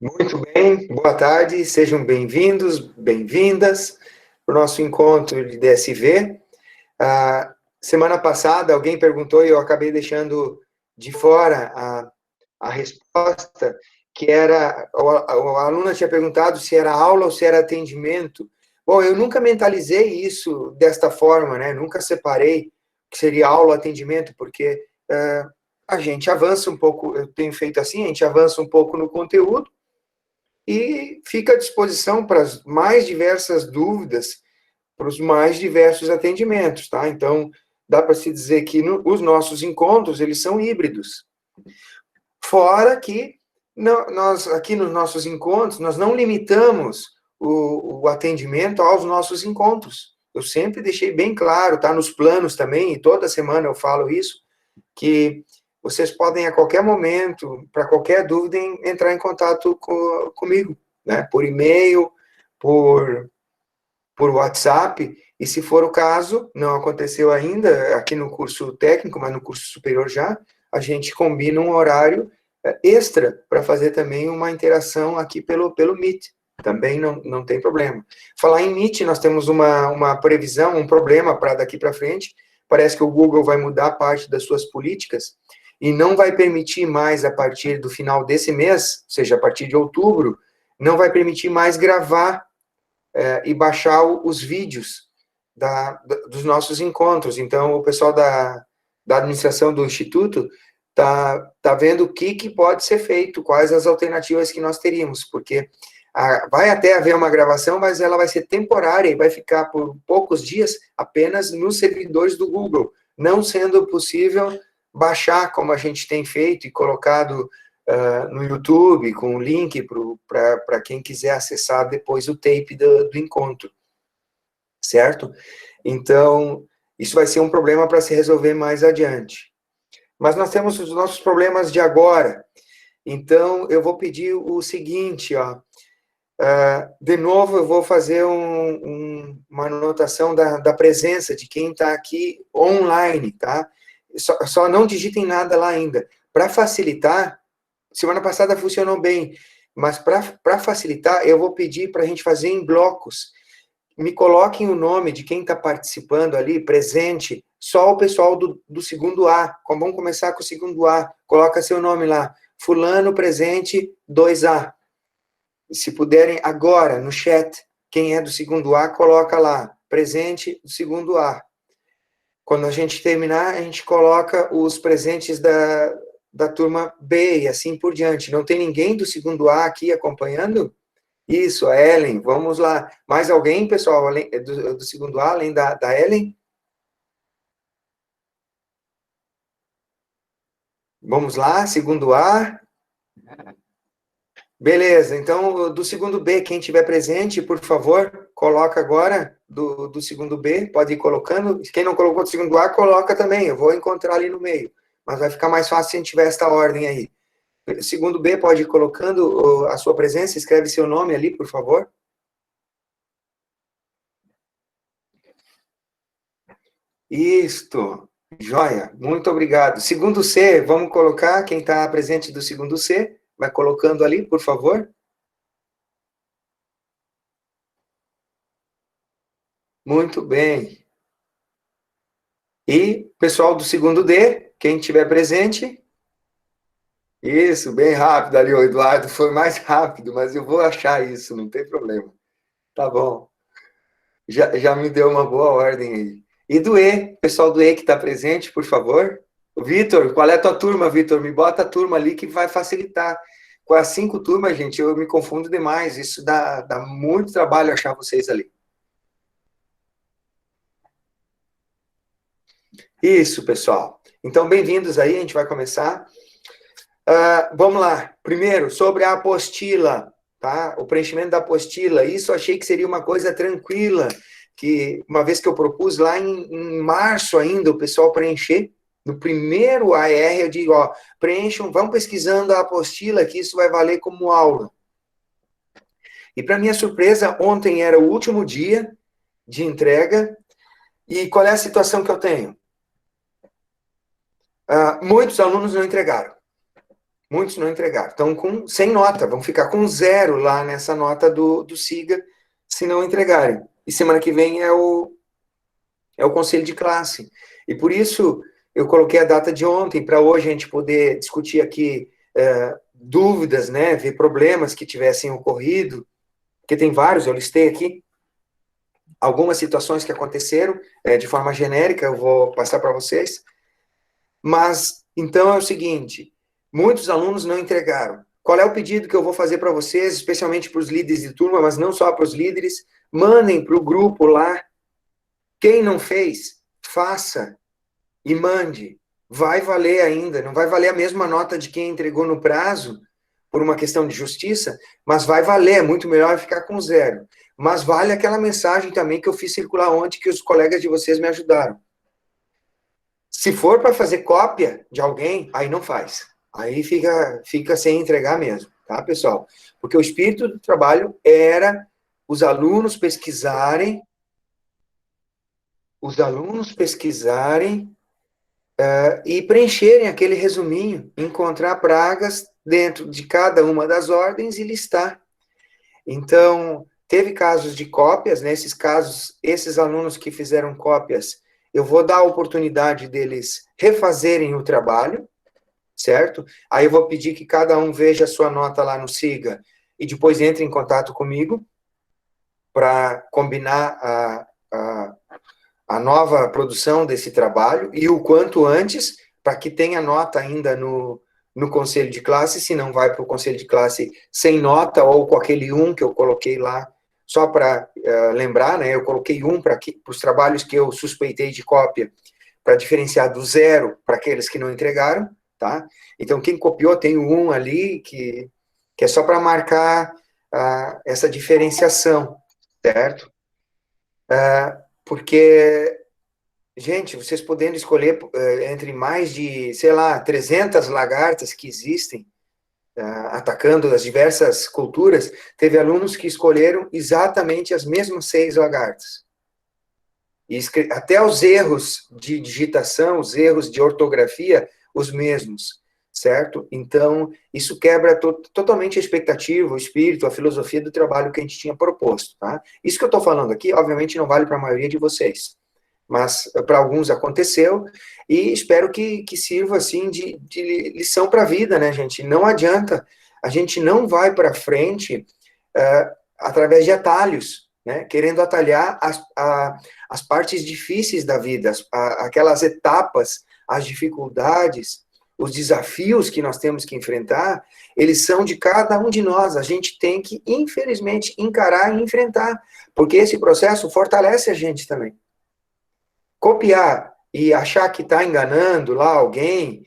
Muito bem, boa tarde, sejam bem-vindos, bem-vindas para o nosso encontro de DSV. Semana passada alguém perguntou e eu acabei deixando de fora a resposta, que era, a aluna tinha perguntado se era aula ou se era atendimento. Bom, eu nunca mentalizei isso desta forma, né? Nunca separei que seria aula ou atendimento, porque a gente avança um pouco, eu tenho feito assim, a gente avança um pouco no conteúdo, e fica à disposição para as mais diversas dúvidas, para os mais diversos atendimentos, tá? Então, dá para se dizer que os nossos encontros, eles são híbridos. Fora que nós, aqui nos nossos encontros, nós não limitamos o atendimento aos nossos encontros. Eu sempre deixei bem claro, tá? Nos planos também, e toda semana eu falo isso, que vocês podem a qualquer momento, para qualquer dúvida, entrar em contato comigo, né? Por e-mail, por, por WhatsApp, e se for o caso, não aconteceu ainda aqui no curso técnico, mas no curso superior já, a gente combina um horário extra para fazer também uma interação aqui pelo Meet. Também não tem problema. Falar em Meet, nós temos uma previsão, um problema para daqui para frente. Parece que o Google vai mudar parte das suas políticas e não vai permitir mais, a partir do final desse mês, ou seja, a partir de outubro, não vai permitir mais gravar e baixar os vídeos dos nossos encontros. Então, o pessoal da administração do Instituto tá vendo o que pode ser feito, quais as alternativas que nós teríamos, porque vai até haver uma gravação, mas ela vai ser temporária e vai ficar por poucos dias apenas nos servidores do Google, não sendo possível baixar, como a gente tem feito e colocado no YouTube, com o link para quem quiser acessar depois o tape do encontro, certo? Então, isso vai ser um problema para se resolver mais adiante. Mas nós temos os nossos problemas de agora. Então, eu vou pedir o seguinte, ó. De novo, eu vou fazer uma anotação da presença de quem está aqui online, tá? Só não digitem nada lá ainda. Para facilitar, semana passada funcionou bem, mas para facilitar, eu vou pedir para a gente fazer em blocos. Me coloquem o nome de quem está participando ali, presente, só o pessoal do segundo A. Vamos começar com o segundo A. Coloca seu nome lá. Fulano presente 2A. Se puderem, agora, no chat, quem é do segundo A, coloca lá. Presente do segundo A. Quando a gente terminar, a gente coloca os presentes da turma B e assim por diante. Não tem ninguém do segundo A aqui acompanhando? Isso, a Ellen, vamos lá. Mais alguém, pessoal, além, do segundo A, além da Ellen? Vamos lá, segundo A. Beleza, então, do segundo B, quem tiver presente, por favor, coloca agora do segundo B, pode ir colocando. Quem não colocou do segundo A, coloca também, eu vou encontrar ali no meio. Mas vai ficar mais fácil se a gente tiver esta ordem aí. Segundo B, pode ir colocando a sua presença, escreve seu nome ali, por favor. Isto, joia, muito obrigado. Segundo C, vamos colocar quem está presente do segundo C, vai colocando ali, por favor. Muito bem. E pessoal do segundo D, quem tiver presente. Isso, bem rápido ali, o Eduardo foi mais rápido, mas eu vou achar isso, não tem problema. Tá bom. Já me deu uma boa ordem aí. E do E, pessoal do E que está presente, por favor. Vitor, qual é a tua turma, Vitor? Me bota a turma ali que vai facilitar. Com as 5 turmas, gente, eu me confundo demais. Isso dá muito trabalho achar vocês ali. Isso, pessoal. Então, bem-vindos aí, a gente vai começar. Vamos lá. Primeiro, sobre a apostila, tá? O preenchimento da apostila. Isso eu achei que seria uma coisa tranquila, que uma vez que eu propus lá em março ainda, o pessoal preencher, no primeiro AR, eu digo, ó, preencham, vão pesquisando a apostila, que isso vai valer como aula. E para minha surpresa, ontem era o último dia de entrega, e qual é a situação que eu tenho? Muitos alunos não entregaram. Muitos não entregaram. Estão sem nota, vão ficar com 0 lá nessa nota do SIGA, se não entregarem. E semana que vem é o conselho de classe. E por isso eu coloquei a data de ontem, para hoje a gente poder discutir aqui dúvidas, né, ver problemas que tivessem ocorrido, porque tem vários, eu listei aqui, algumas situações que aconteceram, de forma genérica, eu vou passar para vocês. Mas, então, é o seguinte, muitos alunos não entregaram. Qual é o pedido que eu vou fazer para vocês, especialmente para os líderes de turma, mas não só para os líderes? Mandem para o grupo lá. Quem não fez, faça e mande. Vai valer ainda, não vai valer a mesma nota de quem entregou no prazo, por uma questão de justiça, mas vai valer, é muito melhor ficar com 0. Mas vale aquela mensagem também que eu fiz circular ontem, que os colegas de vocês me ajudaram. Se for para fazer cópia de alguém, aí não faz. Aí fica sem entregar mesmo, tá, pessoal? Porque o espírito do trabalho era os alunos pesquisarem e preencherem aquele resuminho, encontrar pragas dentro de cada uma das ordens e listar. Então, teve casos de cópias, nesses casos, esses alunos que fizeram cópias, eu vou dar a oportunidade deles refazerem o trabalho, certo? Aí eu vou pedir que cada um veja a sua nota lá no SIGA e depois entre em contato comigo para combinar a nova produção desse trabalho e o quanto antes, para que tenha nota ainda no conselho de classe, se não vai para o conselho de classe sem nota ou com aquele 1 que eu coloquei lá, só para lembrar, né, eu coloquei 1 para os trabalhos que eu suspeitei de cópia, para diferenciar do 0 para aqueles que não entregaram, tá? Então, quem copiou tem o 1 ali, que é só para marcar essa diferenciação, certo? Porque, gente, vocês podendo escolher entre mais de, sei lá, 300 lagartas que existem, atacando as diversas culturas, teve alunos que escolheram exatamente as mesmas 6 lagartas. E até os erros de digitação, os erros de ortografia, os mesmos, certo? Então, isso quebra totalmente a expectativa, o espírito, a filosofia do trabalho que a gente tinha proposto, tá? Isso que eu estou falando aqui, obviamente, não vale para a maioria de vocês, mas para alguns aconteceu, e espero que sirva, assim, de lição para a vida, né, gente? Não adianta, a gente não vai para frente através de atalhos, né? Querendo atalhar as partes difíceis da vida, aquelas etapas, as dificuldades, os desafios que nós temos que enfrentar, eles são de cada um de nós. A gente tem que, infelizmente, encarar e enfrentar, porque esse processo fortalece a gente também. Copiar e achar que está enganando lá alguém,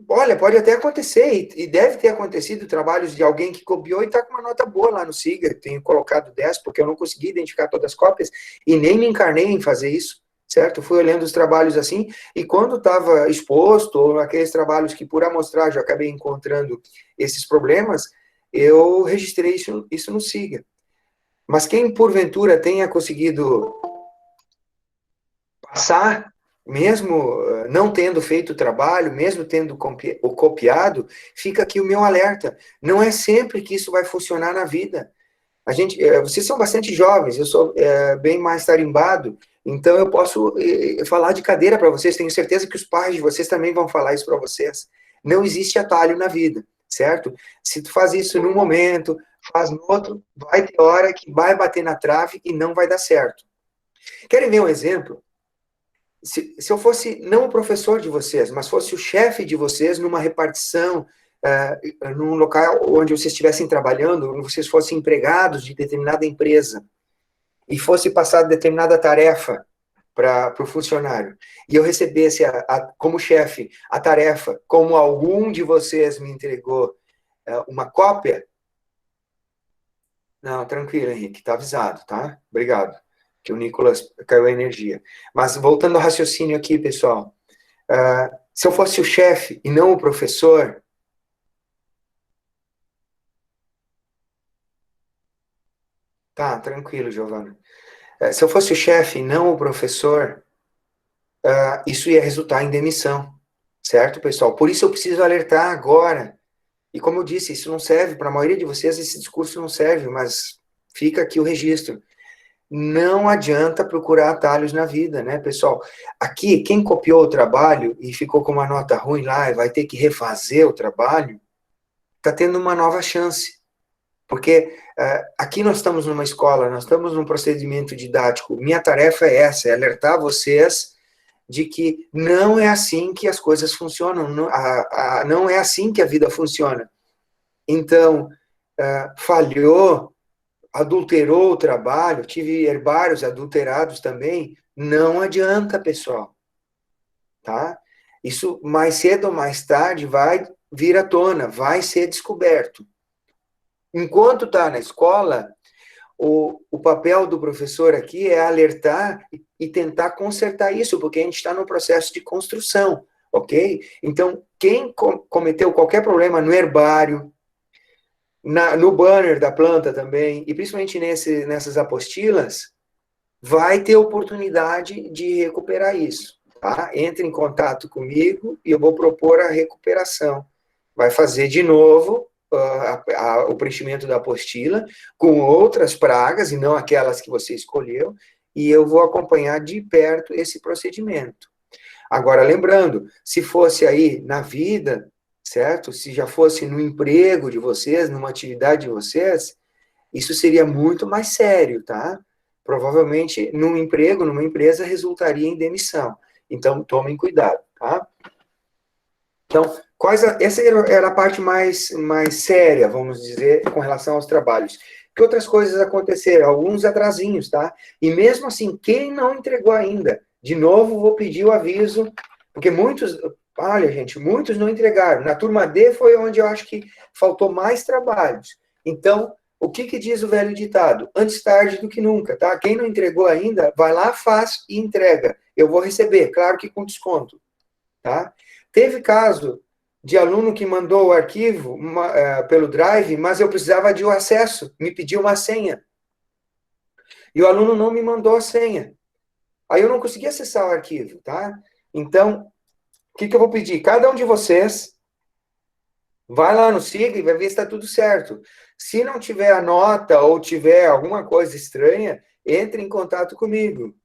olha, pode até acontecer, e deve ter acontecido trabalhos de alguém que copiou e está com uma nota boa lá no SIGA, tenho colocado 10, porque eu não consegui identificar todas as cópias, e nem me encarnei em fazer isso, certo? Fui olhando os trabalhos assim, e quando estava exposto, ou aqueles trabalhos que por amostragem eu acabei encontrando esses problemas, eu registrei isso no SIGA. Mas quem porventura tenha conseguido passar, mesmo não tendo feito o trabalho, mesmo tendo copiado, fica aqui o meu alerta. Não é sempre que isso vai funcionar na vida. Vocês são bastante jovens, eu sou bem mais tarimbado, então eu posso falar de cadeira para vocês, tenho certeza que os pais de vocês também vão falar isso para vocês. Não existe atalho na vida, certo? Se tu faz isso num momento, faz no outro, vai ter hora que vai bater na trave e não vai dar certo. Querem ver um exemplo? Se eu fosse não o professor de vocês, mas fosse o chefe de vocês numa repartição, num local onde vocês estivessem trabalhando, onde vocês fossem empregados de determinada empresa, e fosse passar determinada tarefa para o funcionário, e eu recebesse como chefe a tarefa, como algum de vocês me entregou uma cópia, não, tranquilo, Henrique, está avisado, tá? Obrigado, que o Nicolas caiu a energia. Mas voltando ao raciocínio aqui, pessoal, se eu fosse o chefe e não o professor, tá, tranquilo, Giovana. Se eu fosse o chefe e não o professor, isso ia resultar em demissão. Certo, pessoal? Por isso eu preciso alertar agora. E como eu disse, isso não serve, para a maioria de vocês, esse discurso não serve, mas fica aqui o registro. Não adianta procurar atalhos na vida, né, pessoal? Aqui, quem copiou o trabalho e ficou com uma nota ruim lá e vai ter que refazer o trabalho, está tendo uma nova chance. Porque aqui nós estamos numa escola, nós estamos num procedimento didático. Minha tarefa é essa, é alertar vocês de que não é assim que as coisas funcionam, não é assim que a vida funciona. Então, falhou, adulterou o trabalho, tive herbários adulterados também, não adianta, pessoal, tá? Isso mais cedo ou mais tarde vai vir à tona, vai ser descoberto. Enquanto está na escola, o papel do professor aqui é alertar e tentar consertar isso, porque a gente está no processo de construção, ok? Então, quem cometeu qualquer problema no herbário, no banner da planta também, e principalmente nessas apostilas, vai ter oportunidade de recuperar isso, tá? Entre em contato comigo e eu vou propor a recuperação. Vai fazer de novo o preenchimento da apostila com outras pragas, e não aquelas que você escolheu, e eu vou acompanhar de perto esse procedimento. Agora, lembrando, se fosse aí na vida, certo? Se já fosse no emprego de vocês, numa atividade de vocês, isso seria muito mais sério, tá? Provavelmente, num emprego, numa empresa, resultaria em demissão. Então, tomem cuidado, tá? Então, essa era a parte mais séria, vamos dizer, com relação aos trabalhos. Que outras coisas aconteceram? Alguns atrasinhos, tá? E mesmo assim, quem não entregou ainda, de novo, vou pedir o aviso, porque muitos, olha, gente, muitos não entregaram. Na turma D foi onde eu acho que faltou mais trabalhos. Então, o que diz o velho ditado? Antes tarde do que nunca, tá? Quem não entregou ainda, vai lá, faz e entrega. Eu vou receber, claro que com desconto, tá? Teve caso de aluno que mandou o arquivo pelo Drive, mas eu precisava de um acesso, me pediu uma senha. E o aluno não me mandou a senha. Aí eu não consegui acessar o arquivo, tá? Então, o que eu vou pedir? Cada um de vocês vai lá no SIGA e vai ver se está tudo certo. Se não tiver a nota ou tiver alguma coisa estranha, entre em contato comigo.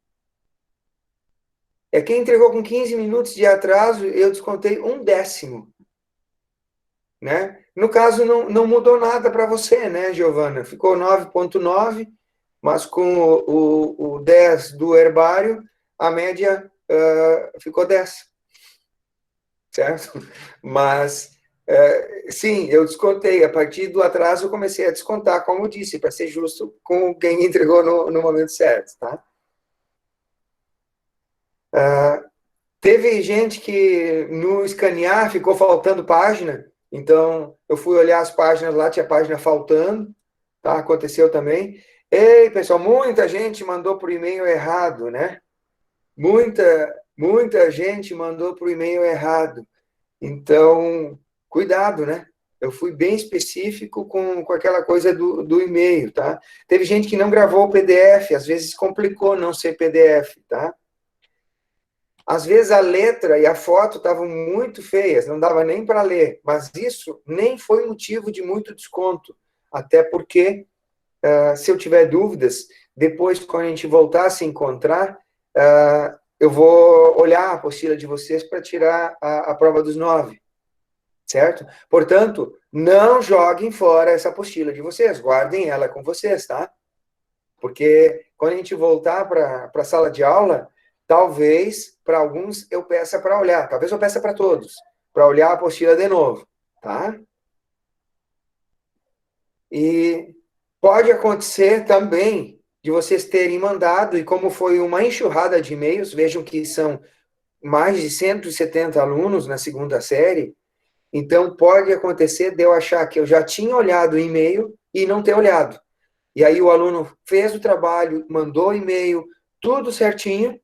Quem entregou com 15 minutos de atraso, eu descontei 1/10. Né? No caso, não mudou nada para você, né, Giovana? Ficou 9,9, mas com o 10 do herbário, a média ficou 10, certo? Mas, sim, eu descontei. A partir do atraso, eu comecei a descontar, como eu disse, para ser justo com quem entregou no momento certo, tá? Teve gente que no escanear ficou faltando página, então eu fui olhar as páginas lá, tinha página faltando, tá? Aconteceu também. Ei, pessoal, muita gente mandou por e-mail errado, né? Muita gente mandou por e-mail errado. Então, cuidado, né? Eu fui bem específico com aquela coisa do e-mail, tá? Teve gente que não gravou o PDF, às vezes complicou não ser PDF, tá? Às vezes a letra e a foto estavam muito feias, não dava nem para ler, mas isso nem foi motivo de muito desconto, até porque, se eu tiver dúvidas, depois, quando a gente voltar a se encontrar, eu vou olhar a apostila de vocês para tirar a prova dos 9, certo? Portanto, não joguem fora essa apostila de vocês, guardem ela com vocês, tá? Porque quando a gente voltar para a sala de aula, talvez, para alguns, eu peça para olhar. Talvez eu peça para todos, para olhar a apostila de novo, tá? E pode acontecer também de vocês terem mandado, e como foi uma enxurrada de e-mails, vejam que são mais de 170 alunos na segunda série, então pode acontecer de eu achar que eu já tinha olhado o e-mail e não ter olhado. E aí o aluno fez o trabalho, mandou e-mail, tudo certinho,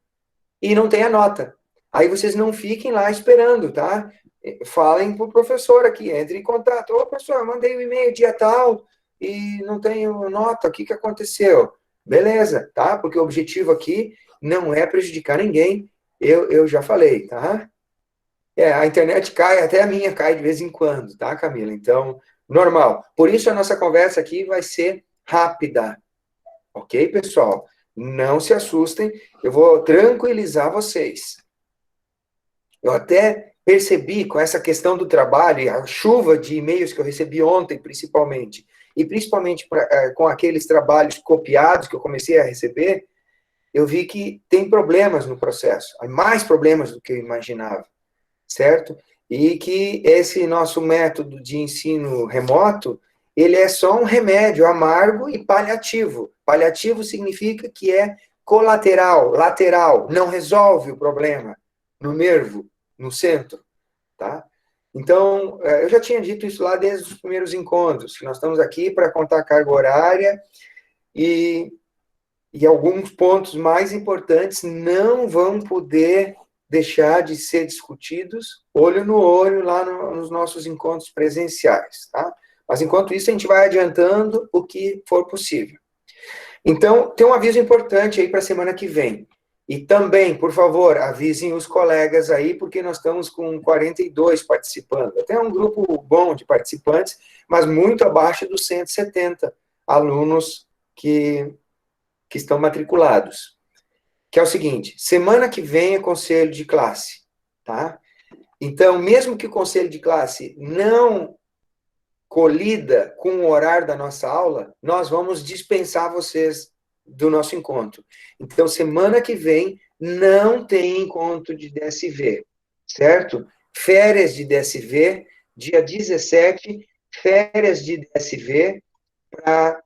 e não tem a nota. Aí vocês não fiquem lá esperando, tá? Falem para o professor aqui, entre em contato. Ô, professor, eu mandei o e-mail dia tal e não tenho nota, o que aconteceu? Beleza, tá? Porque o objetivo aqui não é prejudicar ninguém, eu já falei, tá? A internet cai, até a minha cai de vez em quando, tá, Camila? Então, normal. Por isso a nossa conversa aqui vai ser rápida, ok, pessoal? Não se assustem, eu vou tranquilizar vocês. Eu até percebi com essa questão do trabalho, e a chuva de e-mails que eu recebi ontem, principalmente, e principalmente com aqueles trabalhos copiados que eu comecei a receber, eu vi que tem problemas no processo, há mais problemas do que eu imaginava, certo? E que esse nosso método de ensino remoto, ele é só um remédio amargo e paliativo. Paliativo significa que é colateral, lateral, não resolve o problema no nervo, no centro, tá? Então, eu já tinha dito isso lá desde os primeiros encontros, que nós estamos aqui para contar a carga horária e alguns pontos mais importantes não vão poder deixar de ser discutidos olho no olho lá nos nossos encontros presenciais, tá? Mas enquanto isso, a gente vai adiantando o que for possível. Então, tem um aviso importante aí para a semana que vem. E também, por favor, avisem os colegas aí, porque nós estamos com 42 participando. Até um grupo bom de participantes, mas muito abaixo dos 170 alunos que estão matriculados. Que é o seguinte, semana que vem é conselho de classe, tá? Então, mesmo que o conselho de classe não colida com o horário da nossa aula, nós vamos dispensar vocês do nosso encontro. Então, semana que vem não tem encontro de DSV, certo? Férias de DSV, dia 17, férias de DSV para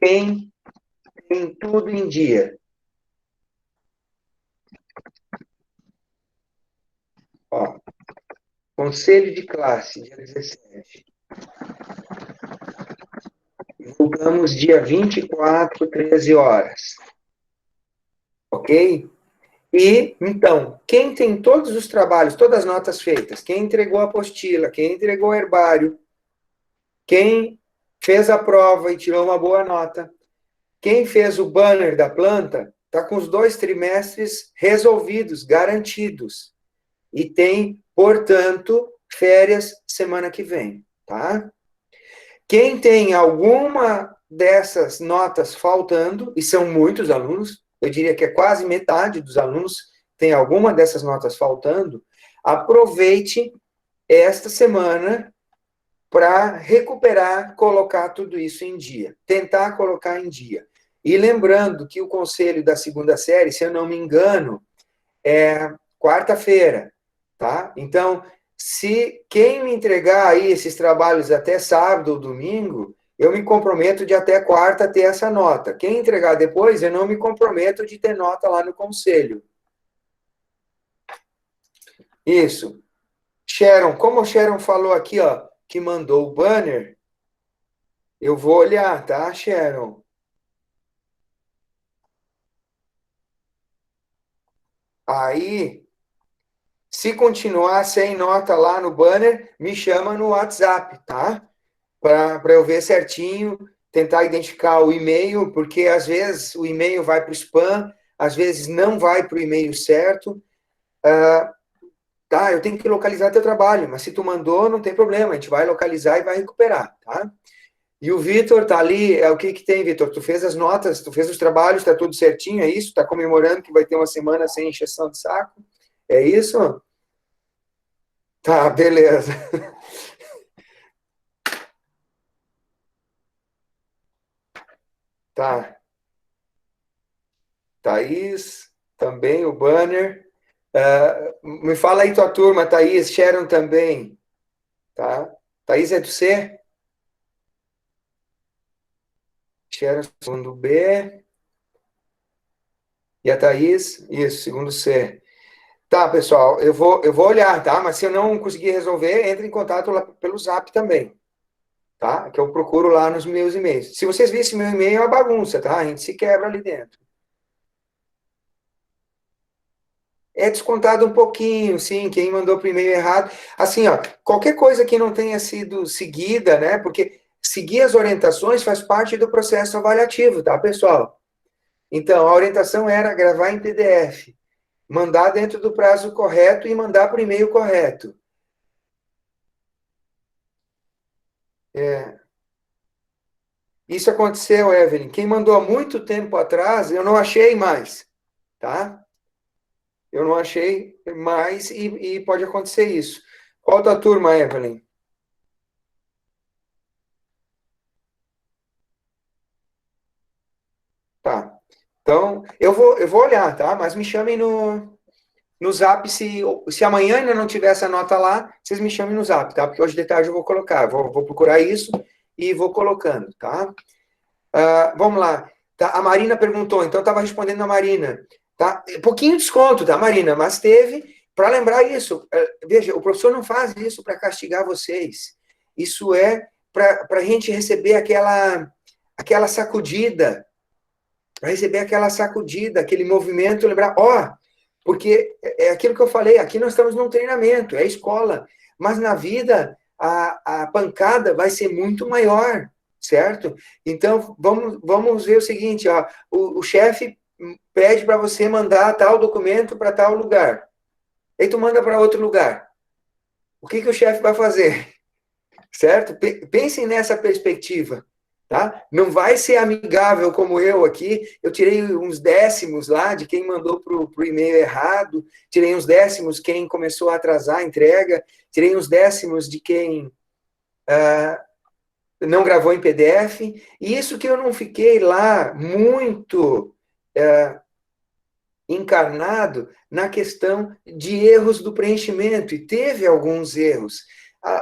quem tem tudo em dia. Ó, conselho de classe, dia 17. Voltamos dia 24, 13 horas. Ok? E, então, quem tem todos os trabalhos, todas as notas feitas, quem entregou a apostila, quem entregou o herbário, quem fez a prova e tirou uma boa nota, quem fez o banner da planta, está com os 2 trimestres resolvidos, garantidos. E tem, portanto, férias semana que vem, tá? Quem tem alguma dessas notas faltando, e são muitos alunos, eu diria que é quase metade dos alunos tem alguma dessas notas faltando, aproveite esta semana para recuperar, colocar tudo isso em dia, tentar colocar em dia. E lembrando que o conselho da segunda série, se eu não me engano, é quarta-feira, tá? Então, se quem me entregar aí esses trabalhos até sábado ou domingo, eu me comprometo de até quarta ter essa nota. Quem entregar depois, eu não me comprometo de ter nota lá no conselho. Isso. Sharon, como o Sharon falou aqui, ó, que mandou o banner, eu vou olhar, tá, Sharon? Aí, se continuar sem nota lá no banner, me chama no WhatsApp, tá? Para eu ver certinho, tentar identificar o e-mail, porque às vezes o e-mail vai para o spam, às vezes não vai para o e-mail certo. Tá, eu tenho que localizar teu trabalho, mas se tu mandou, não tem problema, a gente vai localizar e vai recuperar, tá? E o Vitor tá ali, o que que tem, Vitor? Tu fez as notas, tu fez os trabalhos, tá tudo certinho, é isso? Tá comemorando que vai ter uma semana sem encheção de saco? É isso? Tá, beleza. Tá. Thaís, também o banner. Me fala aí tua turma, Thaís, Sharon também, tá? Thaís é do C? Sharon, segundo B. E a Thaís, isso, segundo C. Tá, pessoal, eu vou olhar, tá? Mas se eu não conseguir resolver, entre em contato lá pelo Zap também, tá? Que eu procuro lá nos meus e-mails. Se vocês vissem meu e-mail, é uma bagunça, tá? A gente se quebra ali dentro. É descontado um pouquinho, sim, quem mandou para o e-mail errado. Assim, ó, qualquer coisa que não tenha sido seguida, né? Porque seguir as orientações faz parte do processo avaliativo, tá, pessoal? Então, a orientação era gravar em PDF. mandar dentro do prazo correto e mandar para o e-mail correto. Isso aconteceu, Evelyn. Quem mandou há muito tempo atrás, eu não achei mais, tá? Eu não achei mais e pode acontecer isso. Qual a tua turma, Evelyn? Tá. Então, eu vou olhar, tá? Mas me chamem no Zap, se amanhã ainda não tiver essa nota lá, vocês me chamem no Zap, tá? Porque hoje de tarde eu vou colocar, vou procurar isso e vou colocando, tá? Vamos lá. Tá? A Marina perguntou, então eu estava respondendo a Marina. Tá? Pouquinho de desconto, tá, Marina? Mas teve, para lembrar isso, veja, o professor não faz isso para castigar vocês. Isso é para a gente receber aquela sacudida, para receber aquela sacudida, aquele movimento, lembrar, ó, porque é aquilo que eu falei, aqui nós estamos num treinamento, é escola, mas na vida a pancada vai ser muito maior, certo? Então, vamos ver o seguinte, ó, o chefe pede para você mandar tal documento para tal lugar, aí tu manda para outro lugar. O que o chefe vai fazer? Certo? Pensem nessa perspectiva, tá? Não vai ser amigável como eu aqui. Eu tirei uns décimos lá de quem mandou para o e-mail errado, tirei uns décimos quem começou a atrasar a entrega, tirei uns décimos de quem não gravou em PDF. E isso que eu não fiquei lá muito encarnado na questão de erros do preenchimento, e teve alguns erros.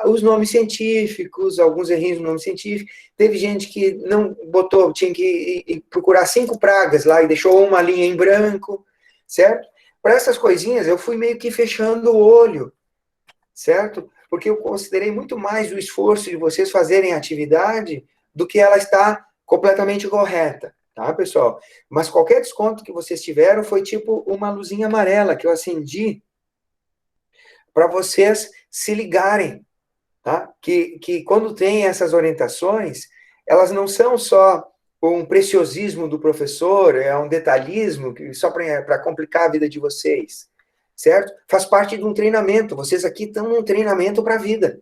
Os nomes científicos, alguns errinhos no nome científico, teve gente que não botou, tinha que procurar 5 pragas lá e deixou uma linha em branco, certo? Para essas coisinhas, eu fui meio que fechando o olho, certo? Porque eu considerei muito mais o esforço de vocês fazerem a atividade do que ela está completamente correta, tá, pessoal? Mas qualquer desconto que vocês tiveram foi tipo uma luzinha amarela que eu acendi para vocês se ligarem, tá? Que quando tem essas orientações, elas não são só um preciosismo do professor, é um detalhismo só para complicar a vida de vocês, certo? Faz parte de um treinamento. Vocês aqui estão num treinamento para a vida,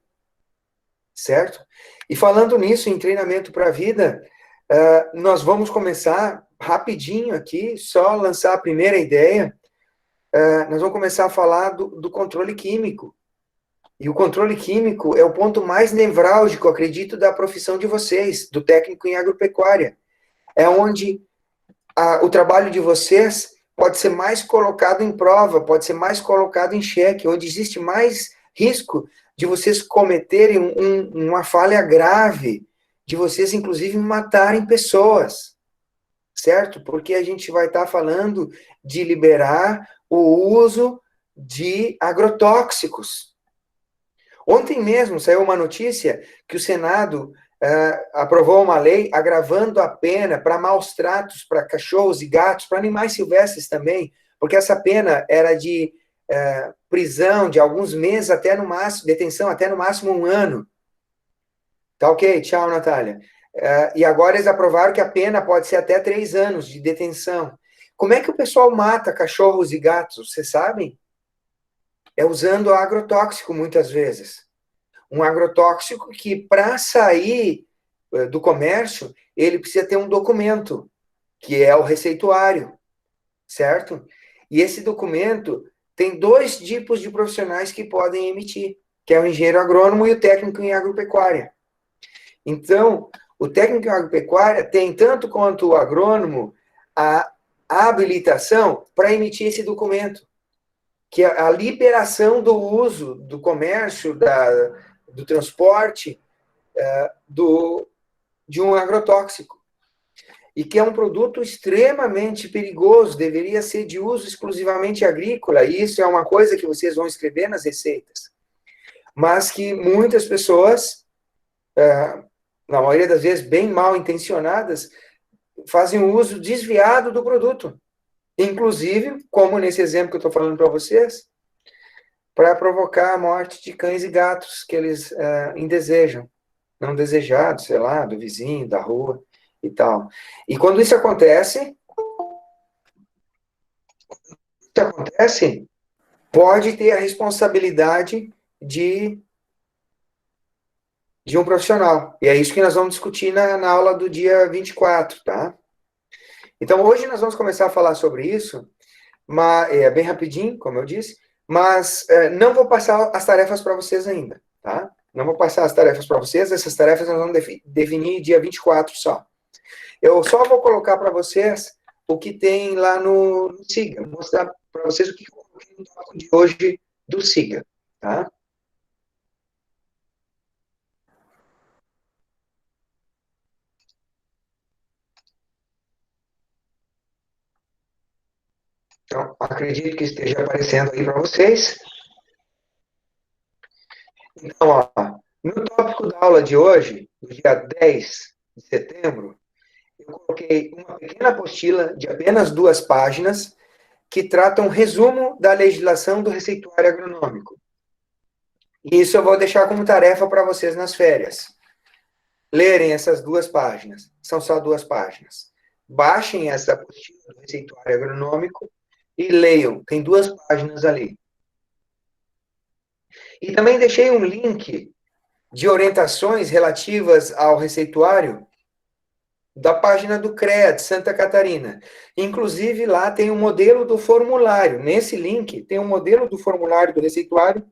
certo? E falando nisso, em treinamento para a vida, nós vamos começar rapidinho aqui, só lançar a primeira ideia. Nós vamos começar a falar do controle químico. E o controle químico é o ponto mais nevrálgico, acredito, da profissão de vocês, do técnico em agropecuária. É onde o trabalho de vocês pode ser mais colocado em prova, pode ser mais colocado em xeque, onde existe mais risco de vocês cometerem uma falha grave, de vocês, inclusive, matarem pessoas, certo? Porque a gente vai estar falando de liberar o uso de agrotóxicos. Ontem mesmo saiu uma notícia que o Senado aprovou uma lei agravando a pena para maus tratos para cachorros e gatos, para animais silvestres também, porque essa pena era de prisão de alguns meses até no máximo, detenção até no máximo 1 ano. Tá ok? Tchau, Natália. E agora eles aprovaram que a pena pode ser até 3 anos de detenção. Como é que o pessoal mata cachorros e gatos? Vocês sabem? É usando agrotóxico, muitas vezes. Um agrotóxico que, para sair do comércio, ele precisa ter um documento, que é o receituário, certo? E esse documento tem 2 tipos de profissionais que podem emitir, que é o engenheiro agrônomo e o técnico em agropecuária. Então, o técnico em agropecuária tem, tanto quanto o agrônomo, a habilitação para emitir esse documento, que é a liberação do uso, do comércio, do transporte, de um agrotóxico. E que é um produto extremamente perigoso, deveria ser de uso exclusivamente agrícola, e isso é uma coisa que vocês vão escrever nas receitas. Mas que muitas pessoas, na maioria das vezes bem mal intencionadas, fazem um uso desviado do produto. Inclusive, como nesse exemplo que eu estou falando para vocês, para provocar a morte de cães e gatos que eles indesejam, não desejados, sei lá, do vizinho, da rua e tal. E quando isso acontece, isso acontece, pode ter a responsabilidade de um profissional. E é isso que nós vamos discutir na aula do dia 24, tá? Então, hoje nós vamos começar a falar sobre isso, mas, bem rapidinho, como eu disse, mas não vou passar as tarefas para vocês ainda, tá? Não vou passar as tarefas para vocês, essas tarefas nós vamos definir dia 24 só. Eu só vou colocar para vocês o que tem lá no SIGA, vou mostrar para vocês o que eu coloquei no tópico de hoje do SIGA, tá? Então, acredito que esteja aparecendo aí para vocês. Então, ó, no tópico da aula de hoje, do dia 10 de setembro, eu coloquei uma pequena apostila de apenas 2 páginas que trata um resumo da legislação do receituário agronômico. E isso eu vou deixar como tarefa para vocês nas férias. Lerem essas 2 páginas. São só 2 páginas. Baixem essa apostila do receituário agronômico e leiam. Tem 2 páginas ali. E também deixei um link de orientações relativas ao receituário da página do CREA de Santa Catarina. Inclusive, lá tem um modelo do formulário. Nesse link, tem um modelo do formulário do receituário,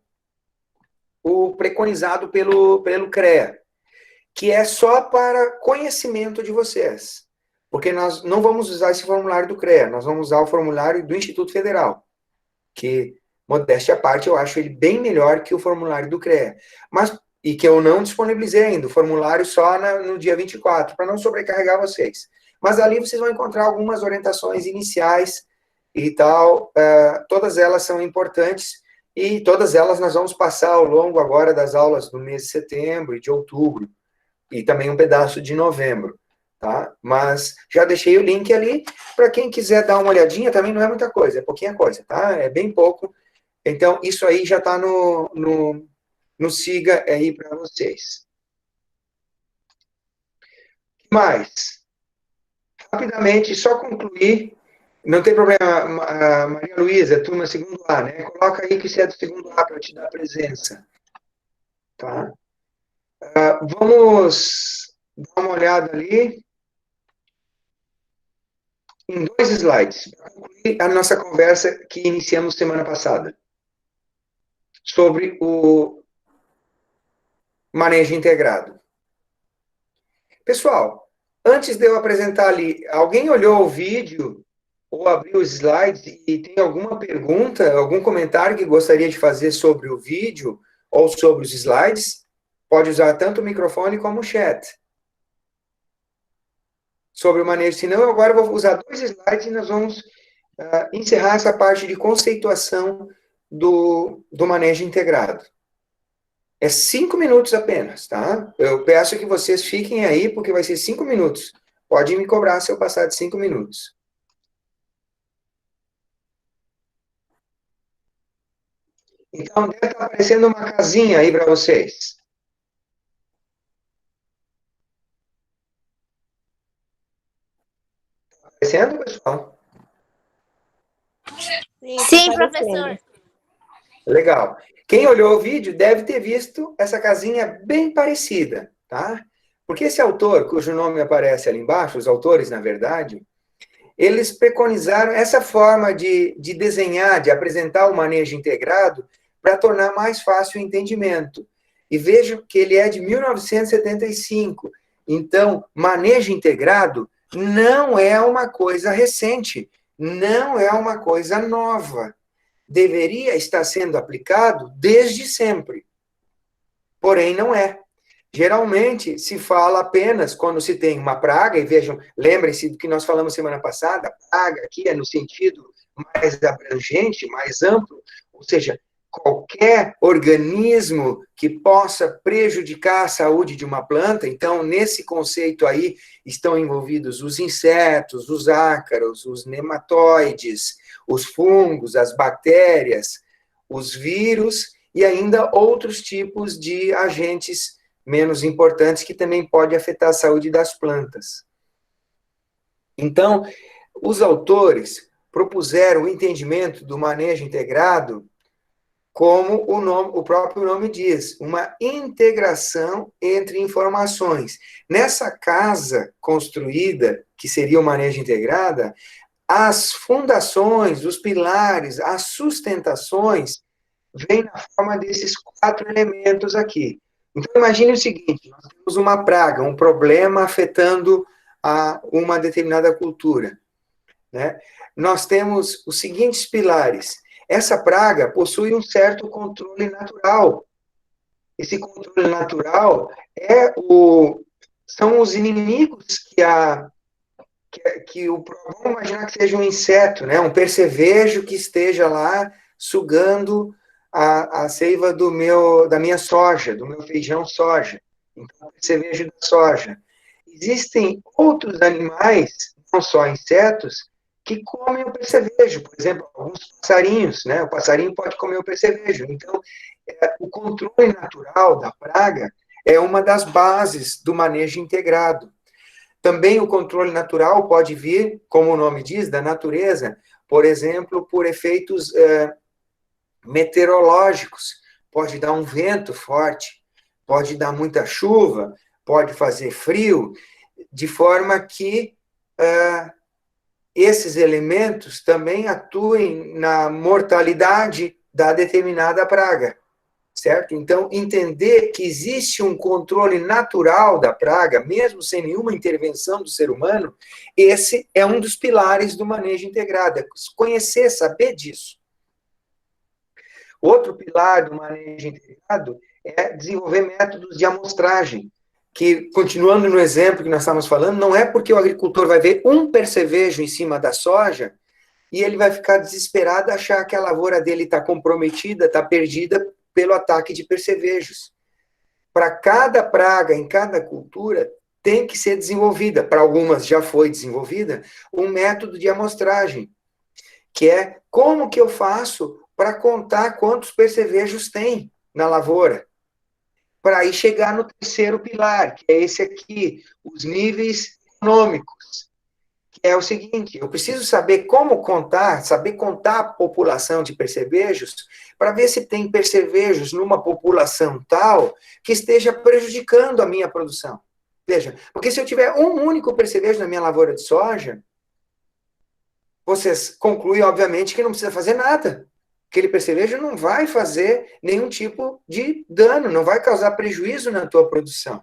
o preconizado pelo CREA, que é só para conhecimento de vocês. Porque nós não vamos usar esse formulário do CREA, nós vamos usar o formulário do Instituto Federal, que, modéstia à parte, eu acho ele bem melhor que o formulário do CREA. E que eu não disponibilizei ainda, o formulário só no dia 24, para não sobrecarregar vocês. Mas ali vocês vão encontrar algumas orientações iniciais e tal, todas elas são importantes, e todas elas nós vamos passar ao longo agora das aulas do mês de setembro e de outubro, e também um pedaço de novembro, tá? Mas já deixei o link ali, para quem quiser dar uma olhadinha, também não é muita coisa, é pouquinha coisa, tá? É bem pouco. Então, isso aí já está no SIGA aí para vocês. Mais, rapidamente, só concluir, não tem problema, Maria Luísa, turma segundo A, né? Coloca aí que você é do segundo A para te dar presença. Tá? Vamos dar uma olhada ali em 2 slides, para concluir a nossa conversa que iniciamos semana passada, sobre o manejo integrado. Pessoal, antes de eu apresentar ali, alguém olhou o vídeo ou abriu os slides e tem alguma pergunta, algum comentário que gostaria de fazer sobre o vídeo ou sobre os slides? Pode usar tanto o microfone como o chat. Sobre o manejo, senão eu agora vou usar 2 slides e nós vamos encerrar essa parte de conceituação do manejo integrado. É 5 minutos apenas, tá? Eu peço que vocês fiquem aí, porque vai ser 5 minutos. Pode me cobrar se eu passar de 5 minutos. Então, deve estar aparecendo uma casinha aí para vocês. Está aparecendo, pessoal? Sim, professor. Legal. Quem olhou o vídeo deve ter visto essa casinha bem parecida, tá? Porque esse autor, cujo nome aparece ali embaixo, os autores, na verdade, eles preconizaram essa forma de desenhar, de apresentar o manejo integrado para tornar mais fácil o entendimento. E vejo que ele é de 1975. Então, manejo integrado não é uma coisa recente, não é uma coisa nova. Deveria estar sendo aplicado desde sempre. Porém, não é. Geralmente, se fala apenas quando se tem uma praga, e vejam, lembrem-se do que nós falamos semana passada, a praga aqui é no sentido mais abrangente, mais amplo, ou seja, qualquer organismo que possa prejudicar a saúde de uma planta. Então, nesse conceito aí, estão envolvidos os insetos, os ácaros, os nematóides, os fungos, as bactérias, os vírus e ainda outros tipos de agentes menos importantes que também podem afetar a saúde das plantas. Então, os autores propuseram o entendimento do manejo integrado como o próprio nome diz, uma integração entre informações. Nessa casa construída, que seria o manejo integrada, as fundações, os pilares, as sustentações, vêm na forma desses 4 elementos aqui. Então, imagine o seguinte, nós temos uma praga, um problema afetando uma determinada cultura, né? Nós temos os seguintes pilares. Essa praga possui um certo controle natural. Esse controle natural são os inimigos vamos imaginar que seja um inseto, né? Um percevejo que esteja lá sugando a seiva da minha soja, do meu feijão soja. Então, percevejo da soja. Existem outros animais, não só insetos, que comem o percevejo. Por exemplo, alguns passarinhos, né? O passarinho pode comer o percevejo. Então, o controle natural da praga é uma das bases do manejo integrado. Também o controle natural pode vir, como o nome diz, da natureza, por exemplo, por efeitos meteorológicos. Pode dar um vento forte, pode dar muita chuva, pode fazer frio, de forma que esses elementos também atuem na mortalidade da determinada praga, certo? Então, entender que existe um controle natural da praga, mesmo sem nenhuma intervenção do ser humano, esse é um dos pilares do manejo integrado, é conhecer, saber disso. Outro pilar do manejo integrado é desenvolver métodos de amostragem, que, continuando no exemplo que nós estávamos falando, não é porque o agricultor vai ver um percevejo em cima da soja e ele vai ficar desesperado, achar que a lavoura dele está comprometida, está perdida pelo ataque de percevejos. Para cada praga, em cada cultura, tem que ser desenvolvida, para algumas já foi desenvolvida, um método de amostragem, que é como que eu faço para contar quantos percevejos tem na lavoura, para aí chegar no terceiro pilar, que é esse aqui, os níveis econômicos, que é o seguinte, eu preciso saber como contar, saber contar a população de percevejos, para ver se tem percevejos numa população tal que esteja prejudicando a minha produção. Veja, porque se eu tiver um único percevejo na minha lavoura de soja, vocês concluem, obviamente, que não precisa fazer nada. Aquele percevejo não vai fazer nenhum tipo de dano, não vai causar prejuízo na tua produção.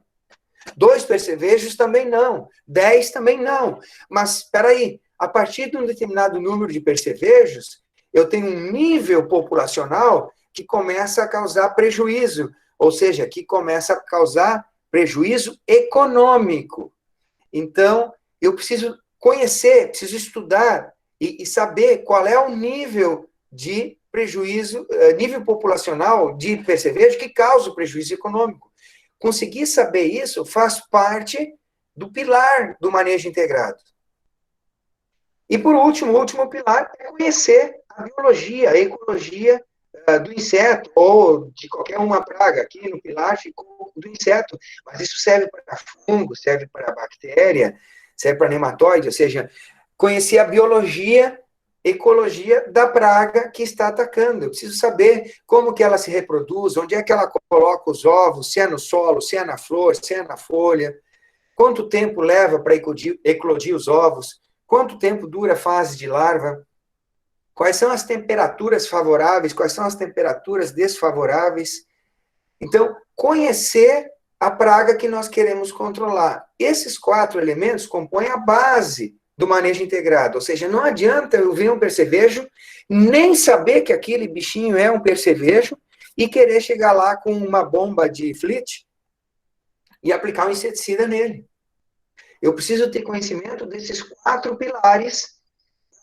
2 percevejos também não, 10 também não. Mas, espera aí, a partir de um determinado número de percevejos, eu tenho um nível populacional que começa a causar prejuízo, ou seja, que começa a causar prejuízo econômico. Então, eu preciso conhecer, preciso estudar e saber qual é o nível de prejuízo, nível populacional de percevejo que causa o prejuízo econômico. Conseguir saber isso faz parte do pilar do manejo integrado. E, por último, o último pilar é conhecer a biologia, a ecologia do inseto, ou de qualquer uma praga. Aqui no pilar ficou do inseto, mas isso serve para fungo, serve para bactéria, serve para nematóide, ou seja, conhecer a biologia, ecologia da praga que está atacando. Eu preciso saber como que ela se reproduz, onde é que ela coloca os ovos, se é no solo, se é na flor, se é na folha, quanto tempo leva para eclodir os ovos, quanto tempo dura a fase de larva, quais são as temperaturas favoráveis, quais são as temperaturas desfavoráveis. Então, conhecer a praga que nós queremos controlar. Esses 4 elementos compõem a base do manejo integrado, ou seja, não adianta eu ver um percevejo, nem saber que aquele bichinho é um percevejo, e querer chegar lá com uma bomba de flit e aplicar um inseticida nele. Eu preciso ter conhecimento desses 4 pilares,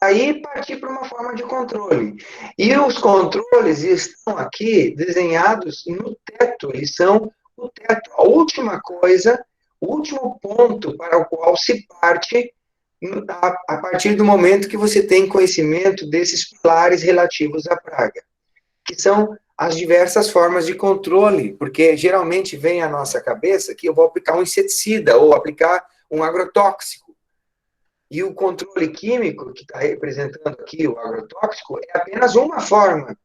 aí partir para uma forma de controle. E os controles estão aqui desenhados no teto, eles são o teto. A última coisa, o último ponto para o qual se parte a partir do momento que você tem conhecimento desses pilares relativos à praga, que são as diversas formas de controle, porque geralmente vem à nossa cabeça que eu vou aplicar um inseticida ou aplicar um agrotóxico. E o controle químico, que está representando aqui o agrotóxico, é apenas uma forma,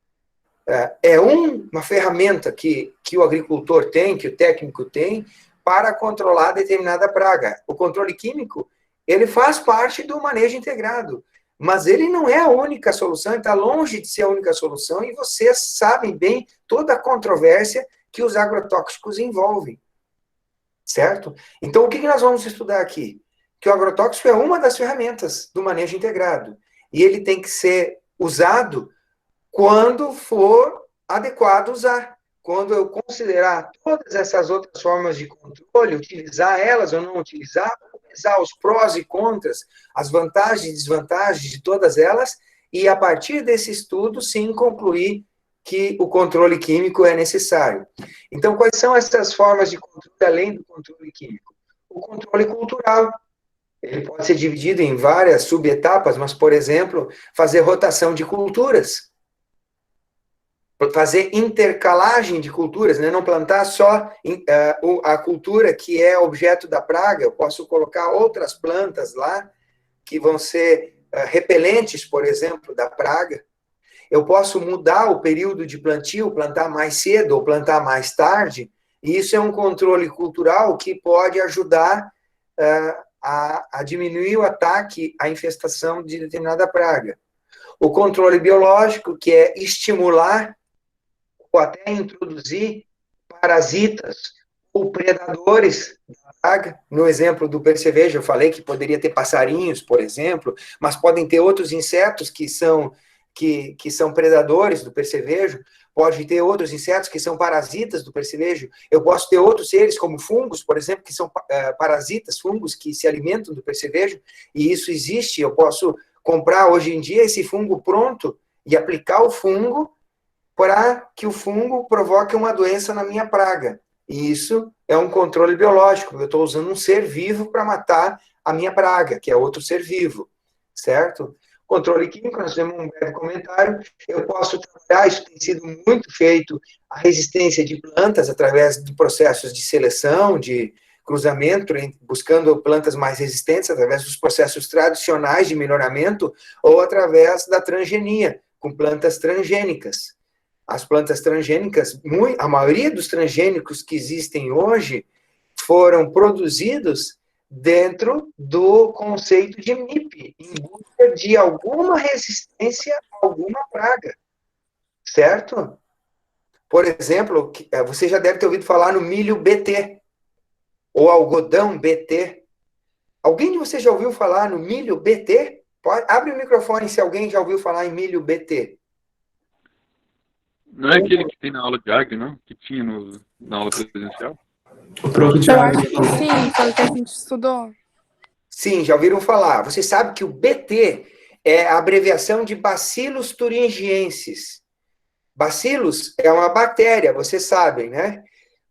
uma ferramenta que o agricultor tem, que o técnico tem, para controlar determinada praga. O controle químico, ele faz parte do manejo integrado, mas ele não é a única solução, está longe de ser a única solução, e vocês sabem bem toda a controvérsia que os agrotóxicos envolvem, certo? Então, o que nós vamos estudar aqui? Que o agrotóxico é uma das ferramentas do manejo integrado, e ele tem que ser usado quando for adequado usar. Quando eu considerar todas essas outras formas de controle, utilizar elas ou não utilizar, pesar os prós e contras, as vantagens e desvantagens de todas elas, e a partir desse estudo, sim, concluir que o controle químico é necessário. Então, quais são essas formas de controle, além do controle químico? O controle cultural. Ele pode ser dividido em várias subetapas, mas, por exemplo, fazer rotação de culturas, fazer intercalagem de culturas, né? Não plantar só a cultura que é objeto da praga, eu posso colocar outras plantas lá, que vão ser repelentes, por exemplo, da praga. Eu posso mudar o período de plantio, plantar mais cedo ou plantar mais tarde, e isso é um controle cultural que pode ajudar a diminuir o ataque, a infestação de determinada praga. O controle biológico, que é estimular ou até introduzir parasitas ou predadores da praga. No exemplo do percevejo, eu falei que poderia ter passarinhos, por exemplo, mas podem ter outros insetos que são predadores do percevejo, pode ter outros insetos que são parasitas do percevejo, eu posso ter outros seres, como fungos, por exemplo, que são parasitas, fungos que se alimentam do percevejo, e isso existe, eu posso comprar hoje em dia esse fungo pronto e aplicar o fungo para que o fungo provoque uma doença na minha praga. E isso é um controle biológico, eu estou usando um ser vivo para matar a minha praga, que é outro ser vivo, certo? Controle químico, nós temos um breve comentário, eu posso trabalhar, isso tem sido muito feito, a resistência de plantas através de processos de seleção, de cruzamento, buscando plantas mais resistentes, através dos processos tradicionais de melhoramento, ou através da transgenia, com plantas transgênicas. As plantas transgênicas, a maioria dos transgênicos que existem hoje foram produzidos dentro do conceito de MIP, em busca de alguma resistência a alguma praga, certo? Por exemplo, você já deve ter ouvido falar no milho BT, ou algodão BT. Alguém de vocês já ouviu falar no milho BT? Abre o microfone se alguém já ouviu falar em milho BT. Não é aquele que tem na aula de agri, não? Que tinha na aula presencial? Eu acho que sim, foi o que a gente estudou. Sim, já ouviram falar. Você sabe que o BT é a abreviação de Bacillus thuringiensis. Bacillus é uma bactéria, vocês sabem, né?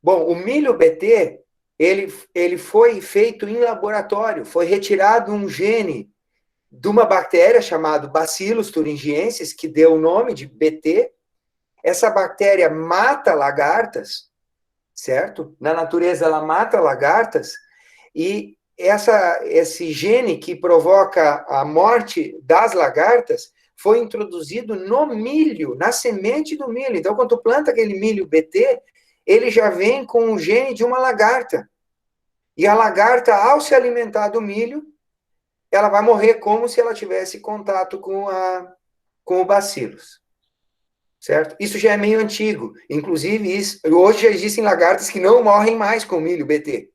Bom, o milho BT, ele foi feito em laboratório, foi retirado um gene de uma bactéria chamada Bacillus thuringiensis, que deu o nome de BT. Essa bactéria mata lagartas, certo? Na natureza ela mata lagartas, e esse gene que provoca a morte das lagartas foi introduzido no milho, na semente do milho. Então, quando tu planta aquele milho BT, ele já vem com o gene de uma lagarta. E a lagarta, ao se alimentar do milho, ela vai morrer como se ela tivesse contato com o bacillus. Certo? Isso já é meio antigo. Inclusive, hoje já existem lagartas que não morrem mais com milho BT.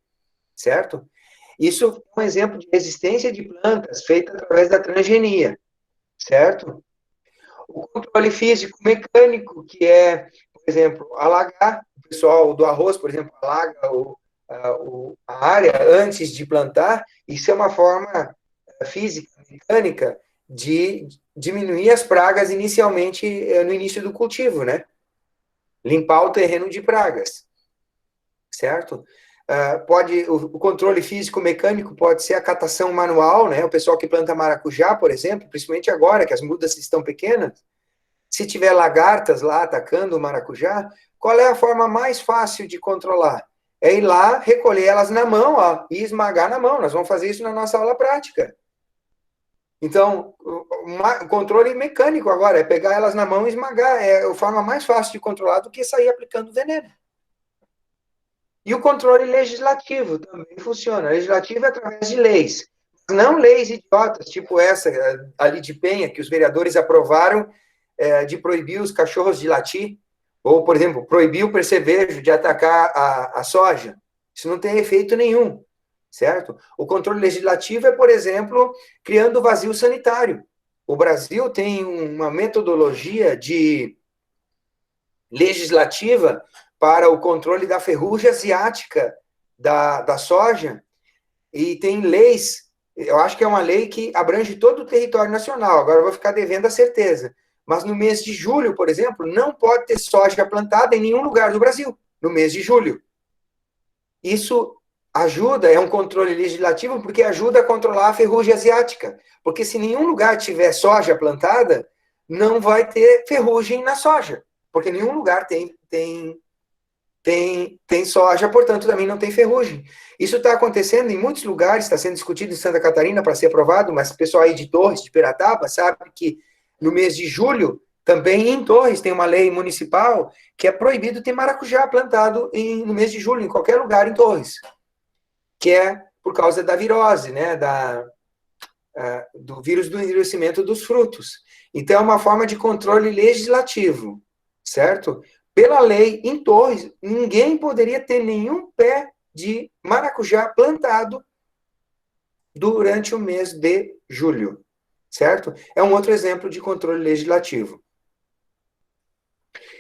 Certo? Isso é um exemplo de resistência de plantas feita através da transgenia. Certo? O controle físico-mecânico, que é, por exemplo, alagar, o pessoal do arroz, por exemplo, alaga a área antes de plantar, isso é uma forma física, mecânica, de diminuir as pragas inicialmente no início do cultivo, né? Limpar o terreno de pragas, certo? O controle físico-mecânico pode ser a catação manual, né? O pessoal que planta maracujá, por exemplo, principalmente agora que as mudas estão pequenas, se tiver lagartas lá atacando o maracujá, qual é a forma mais fácil de controlar? É ir lá, recolher elas na mão, ó, e esmagar na mão. Nós vamos fazer isso na nossa aula prática. Então, o controle mecânico agora é pegar elas na mão e esmagar. É a forma mais fácil de controlar do que sair aplicando veneno. E o controle legislativo também funciona. Legislativo é através de leis. Não leis idiotas, tipo essa ali de Penha, que os vereadores aprovaram de proibir os cachorros de latir. Ou, por exemplo, proibir o percevejo de atacar a soja. Isso não tem efeito nenhum, certo? O controle legislativo é, por exemplo, criando vazio sanitário. O Brasil tem uma metodologia legislativa para o controle da ferrugem asiática da soja, e tem leis, eu acho que é uma lei que abrange todo o território nacional, agora eu vou ficar devendo a certeza, mas no mês de julho, por exemplo, não pode ter soja plantada em nenhum lugar do Brasil, no mês de julho. Isso ajuda, é um controle legislativo, porque ajuda a controlar a ferrugem asiática, porque se nenhum lugar tiver soja plantada, não vai ter ferrugem na soja, porque nenhum lugar tem soja, portanto, também não tem ferrugem. Isso está acontecendo em muitos lugares, está sendo discutido em Santa Catarina para ser aprovado, mas o pessoal aí de Torres, de Pirataba, sabe que no mês de julho, também em Torres, tem uma lei municipal que é proibido ter maracujá plantado no mês de julho, em qualquer lugar em Torres, que é por causa da virose, né, do vírus do endurecimento dos frutos. Então, é uma forma de controle legislativo, certo? Pela lei, em Torres, ninguém poderia ter nenhum pé de maracujá plantado durante o mês de julho, certo? É um outro exemplo de controle legislativo.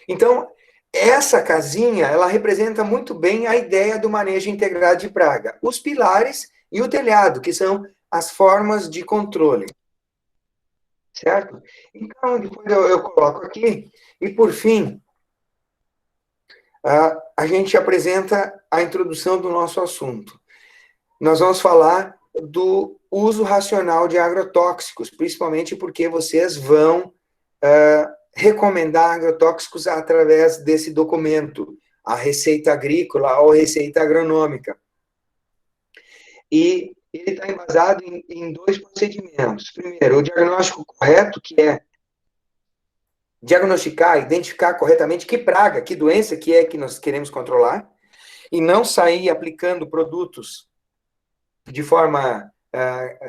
Então, essa casinha, ela representa muito bem a ideia do manejo integrado de praga. Os pilares e o telhado, que são as formas de controle, certo? Então, depois eu coloco aqui, e por fim, a gente apresenta a introdução do nosso assunto. Nós vamos falar do uso racional de agrotóxicos, principalmente porque vocês vão recomendar agrotóxicos através desse documento, a receita agrícola ou receita agronômica. E ele está embasado em dois procedimentos. Primeiro, o diagnóstico correto, que é diagnosticar, identificar corretamente que praga, que doença que é que nós queremos controlar, e não sair aplicando produtos de forma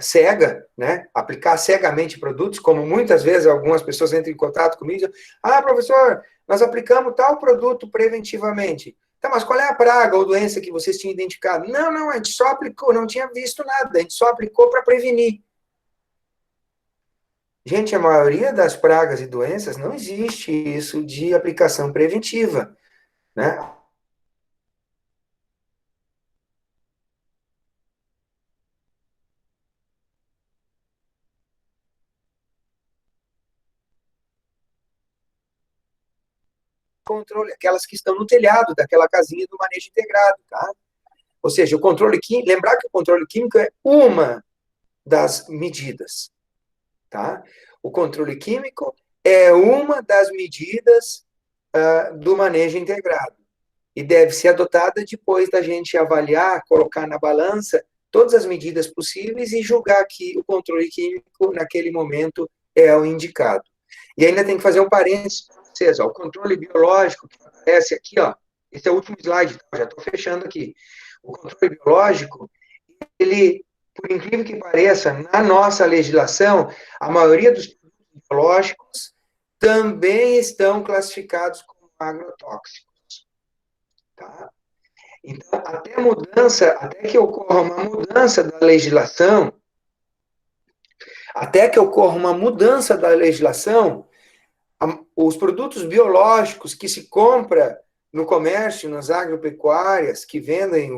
cega, né? Aplicar cegamente produtos, como muitas vezes algumas pessoas entram em contato comigo e dizem, professor, nós aplicamos tal produto preventivamente. Tá, mas qual é a praga ou doença que vocês tinham identificado? Não, a gente só aplicou, não tinha visto nada, a gente só aplicou para prevenir. Gente, a maioria das pragas e doenças não existe isso de aplicação preventiva, né? Controle, aquelas que estão no telhado daquela casinha do manejo integrado, tá? Ou seja, o controle químico, lembrar que o controle químico é uma das medidas, tá? O controle químico é uma das medidas do manejo integrado e deve ser adotada depois da gente avaliar, colocar na balança todas as medidas possíveis e julgar que o controle químico, naquele momento, é o indicado. E ainda tem que fazer um parênteses para vocês, ó, o controle biológico, que aparece aqui, ó, esse é o último slide, tá? Já estou fechando aqui. O controle biológico, ele, por incrível que pareça, na nossa legislação, a maioria dos produtos biológicos também estão classificados como agrotóxicos. Tá? Então, até que ocorra uma mudança da legislação, os produtos biológicos que se compra no comércio, nas agropecuárias, que vendem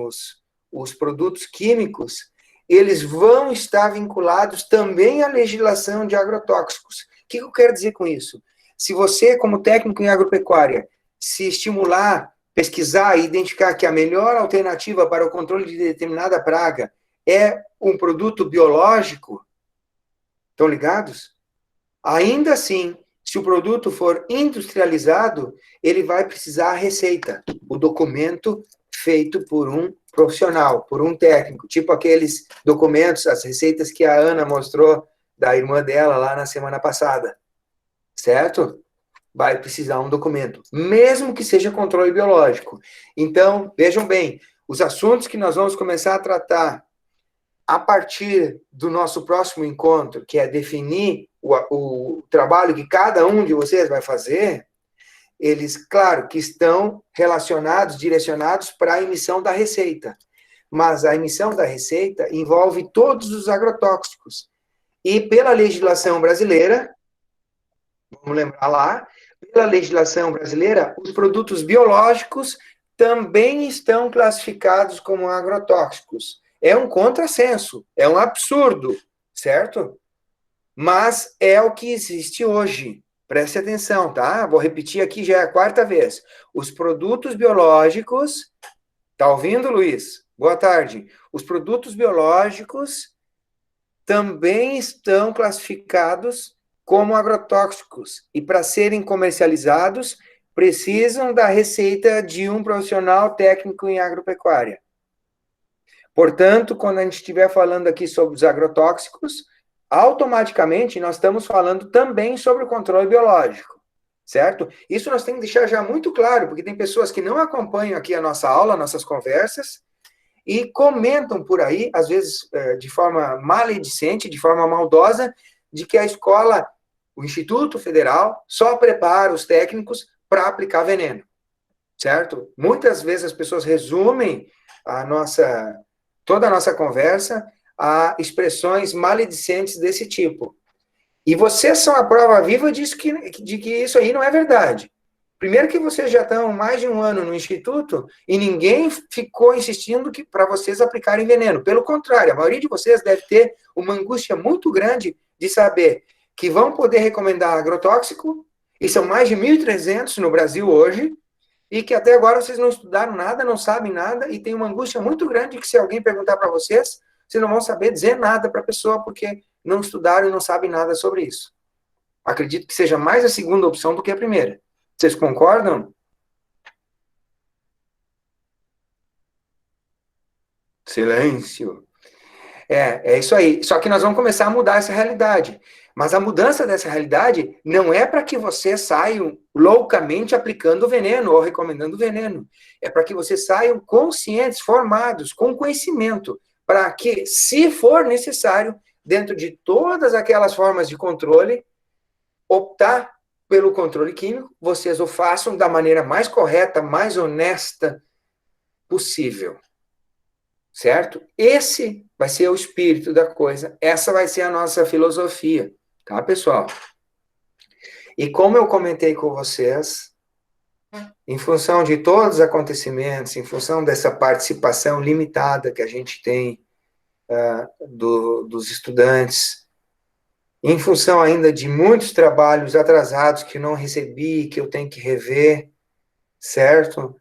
os produtos químicos, eles vão estar vinculados também à legislação de agrotóxicos. O que eu quero dizer com isso? Se você, como técnico em agropecuária, se estimular, pesquisar e identificar que a melhor alternativa para o controle de determinada praga é um produto biológico, estão ligados? Ainda assim, se o produto for industrializado, ele vai precisar a receita, o documento feito por um profissional, por um técnico, tipo aqueles documentos, as receitas que a Ana mostrou da irmã dela lá na semana passada, certo? Vai precisar um documento, mesmo que seja controle biológico. Então, vejam bem, os assuntos que nós vamos começar a tratar a partir do nosso próximo encontro, que é definir o trabalho que cada um de vocês vai fazer, eles, claro, que estão relacionados, direcionados para a emissão da receita. Mas a emissão da receita envolve todos os agrotóxicos. E pela legislação brasileira, vamos lembrar lá, pela legislação brasileira, os produtos biológicos também estão classificados como agrotóxicos. É um contrassenso, é um absurdo, certo? Mas é o que existe hoje. Preste atenção, tá? Vou repetir aqui, já é a quarta vez. Os produtos biológicos... Tá ouvindo, Luiz? Boa tarde. Os produtos biológicos também estão classificados como agrotóxicos. E para serem comercializados, precisam da receita de um profissional técnico em agropecuária. Portanto, quando a gente estiver falando aqui sobre os agrotóxicos, automaticamente nós estamos falando também sobre o controle biológico, certo? Isso nós temos que deixar já muito claro, porque tem pessoas que não acompanham aqui a nossa aula, nossas conversas, e comentam por aí, às vezes de forma maledicente, de forma maldosa, de que a escola, o Instituto Federal, só prepara os técnicos para aplicar veneno, certo? Muitas vezes as pessoas resumem toda a nossa conversa a expressões maledicentes desse tipo. E vocês são a prova viva de que isso aí não é verdade. Primeiro que vocês já estão mais de um ano no Instituto e ninguém ficou insistindo para vocês aplicarem veneno. Pelo contrário, a maioria de vocês deve ter uma angústia muito grande de saber que vão poder recomendar agrotóxico, e são mais de 1.300 no Brasil hoje, e que até agora vocês não estudaram nada, não sabem nada, e tem uma angústia muito grande que se alguém perguntar para vocês, vocês não vão saber dizer nada para a pessoa, porque não estudaram e não sabem nada sobre isso. Acredito que seja mais a segunda opção do que a primeira. Vocês concordam? Silêncio. É isso aí. Só que nós vamos começar a mudar essa realidade. Mas a mudança dessa realidade não é para que vocês saiam loucamente aplicando veneno ou recomendando veneno. É para que vocês saiam conscientes, formados, com conhecimento, para que, se for necessário, dentro de todas aquelas formas de controle, optar pelo controle químico, vocês o façam da maneira mais correta, mais honesta possível. Certo? Esse vai ser o espírito da coisa. Essa vai ser a nossa filosofia. Tá, pessoal? E como eu comentei com vocês, em função de todos os acontecimentos, em função dessa participação limitada que a gente tem dos estudantes, em função ainda de muitos trabalhos atrasados que eu não recebi, que eu tenho que rever, certo?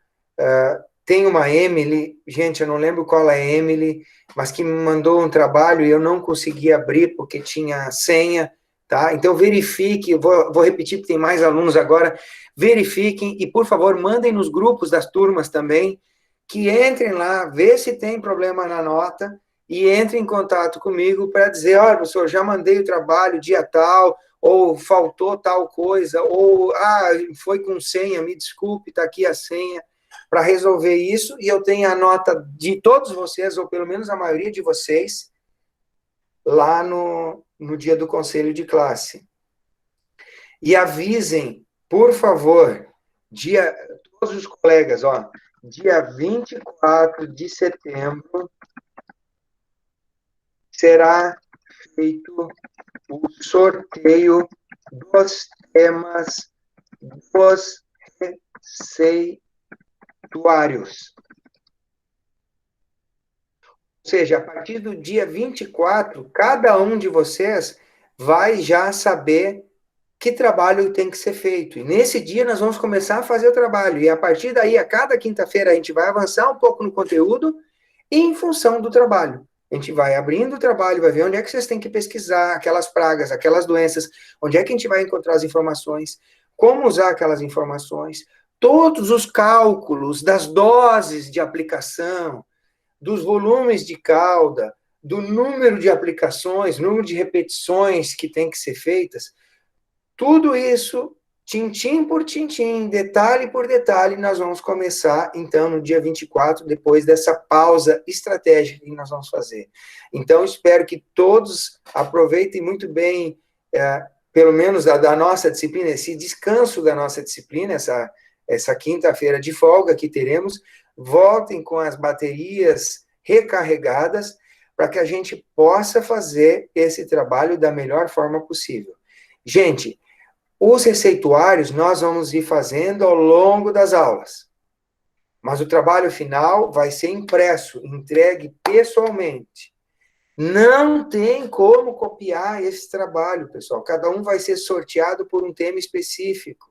Tem uma Emily, gente, eu não lembro qual é a Emily, mas que me mandou um trabalho e eu não consegui abrir porque tinha senha, tá? Então verifique, vou repetir porque tem mais alunos agora, verifiquem e, por favor, mandem nos grupos das turmas também, que entrem lá, vê se tem problema na nota, e entre em contato comigo para dizer, olha, professor, já mandei o trabalho dia tal, ou faltou tal coisa, ou, foi com senha, me desculpe, está aqui a senha, para resolver isso, e eu tenho a nota de todos vocês, ou pelo menos a maioria de vocês, lá no dia do conselho de classe. E avisem, por favor, todos os colegas, dia 24 de setembro, será feito o sorteio dos temas dos receituários. Ou seja, a partir do dia 24, cada um de vocês vai já saber que trabalho tem que ser feito. E nesse dia nós vamos começar a fazer o trabalho. E a partir daí, a cada quinta-feira, a gente vai avançar um pouco no conteúdo em função do trabalho. A gente vai abrindo o trabalho, vai ver onde é que vocês têm que pesquisar aquelas pragas, aquelas doenças, onde é que a gente vai encontrar as informações, como usar aquelas informações, todos os cálculos das doses de aplicação, dos volumes de cauda, do número de aplicações, número de repetições que tem que ser feitas, tudo isso, tintim por tintim, detalhe por detalhe, nós vamos começar, então, no dia 24, depois dessa pausa estratégica que nós vamos fazer. Então, espero que todos aproveitem muito bem, pelo menos da nossa disciplina, esse descanso da nossa disciplina, essa quinta-feira de folga que teremos, voltem com as baterias recarregadas, para que a gente possa fazer esse trabalho da melhor forma possível. Gente, os receituários nós vamos ir fazendo ao longo das aulas, mas o trabalho final vai ser impresso, entregue pessoalmente. Não tem como copiar esse trabalho, pessoal. Cada um vai ser sorteado por um tema específico.